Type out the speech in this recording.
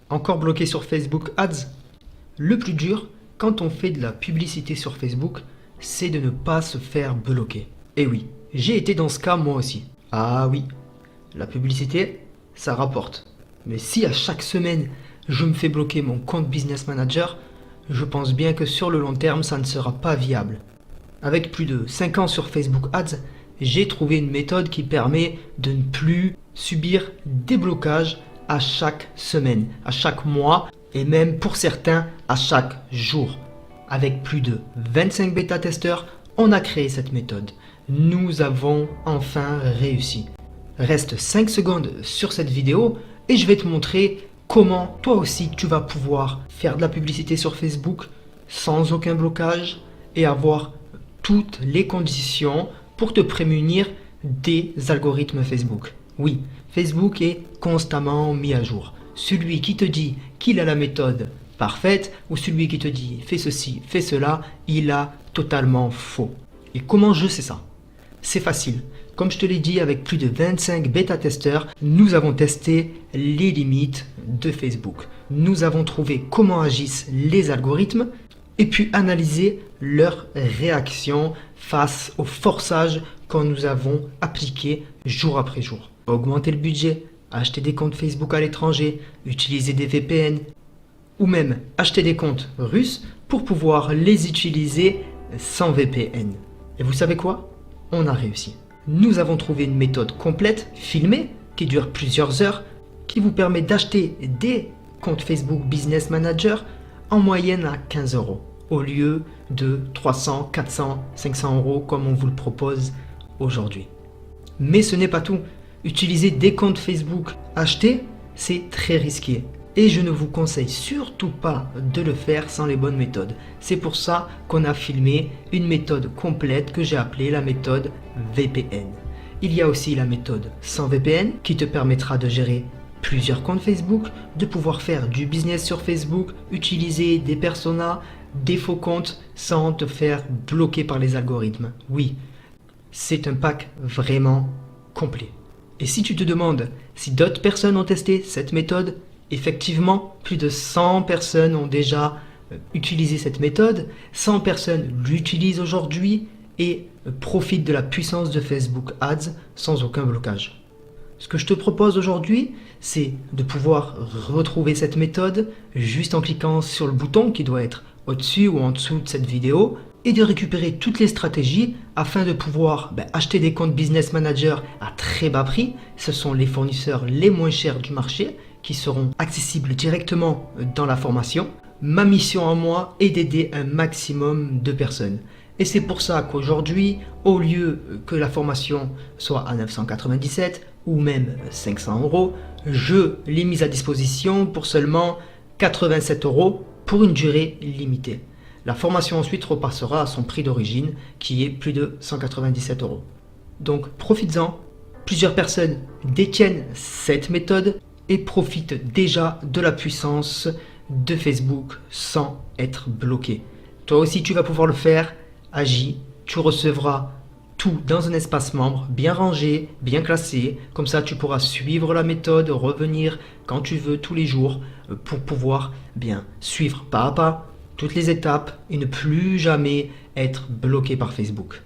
Encore bloqué sur Facebook Ads? Le plus dur, quand on fait de la publicité sur Facebook, c'est de ne pas se faire bloquer. Et oui, j'ai été dans ce cas moi aussi. Ah oui, la publicité, ça rapporte. Mais si à chaque semaine, je me fais bloquer mon compte Business Manager, je pense bien que sur le long terme, ça ne sera pas viable. Avec plus de 5 ans sur Facebook Ads, j'ai trouvé une méthode qui permet de ne plus subir des blocages à chaque semaine, à chaque mois et même pour certains à chaque jour. Avec plus de 25 bêta-testeurs, on a créé cette méthode. Nous avons enfin réussi. Reste 5 secondes sur cette vidéo et je vais te montrer comment toi aussi tu vas pouvoir faire de la publicité sur Facebook sans aucun blocage et avoir toutes les conditions pour te prémunir des algorithmes Facebook. Oui, Facebook est constamment mis à jour. Celui qui te dit qu'il a la méthode parfaite ou celui qui te dit fais ceci, fais cela, il a totalement faux. Et comment je sais ça? C'est facile. Comme je te l'ai dit, avec plus de 25 bêta-testeurs, nous avons testé les limites de Facebook. Nous avons trouvé comment agissent les algorithmes et puis analyser leurs réactions face au forçage que nous avons appliqué jour après jour. Augmenter le budget, acheter des comptes Facebook à l'étranger, utiliser des VPN ou même acheter des comptes russes pour pouvoir les utiliser sans VPN. Et vous savez quoi? On a réussi. Nous avons trouvé une méthode complète, filmée, qui dure plusieurs heures, qui vous permet d'acheter des comptes Facebook Business Manager en moyenne à 15 € au lieu de 300, 400, 500 € comme on vous le propose aujourd'hui. Mais ce n'est pas tout. Utiliser des comptes Facebook achetés, c'est très risqué. Et je ne vous conseille surtout pas de le faire sans les bonnes méthodes. C'est pour ça qu'on a filmé une méthode complète que j'ai appelée la méthode VPN. Il y a aussi la méthode sans VPN qui te permettra de gérer plusieurs comptes Facebook, de pouvoir faire du business sur Facebook, utiliser des personas, des faux comptes sans te faire bloquer par les algorithmes. Oui, c'est un pack vraiment complet. Et si tu te demandes si d'autres personnes ont testé cette méthode, effectivement, plus de 100 personnes ont déjà utilisé cette méthode, 100 personnes l'utilisent aujourd'hui et profitent de la puissance de Facebook Ads sans aucun blocage. Ce que je te propose aujourd'hui, c'est de pouvoir retrouver cette méthode juste en cliquant sur le bouton qui doit être au-dessus ou en dessous de cette vidéo et de récupérer toutes les stratégies afin de pouvoir acheter des comptes Business Manager à très bas prix. Ce sont les fournisseurs les moins chers du marché qui seront accessibles directement dans la formation. Ma mission à moi est d'aider un maximum de personnes. Et c'est pour ça qu'aujourd'hui, au lieu que la formation soit à 997 ou même 500 €, je l'ai mise à disposition pour seulement 87 € pour une durée limitée. La formation ensuite repassera à son prix d'origine qui est plus de 197 €. Donc profites-en, plusieurs personnes détiennent cette méthode et profitent déjà de la puissance de Facebook sans être bloqué. Toi aussi tu vas pouvoir le faire, agis, tu recevras tout dans un espace membre bien rangé, bien classé, comme ça tu pourras suivre la méthode, revenir quand tu veux tous les jours pour pouvoir bien suivre pas à pas toutes les étapes et ne plus jamais être bloqué par Facebook.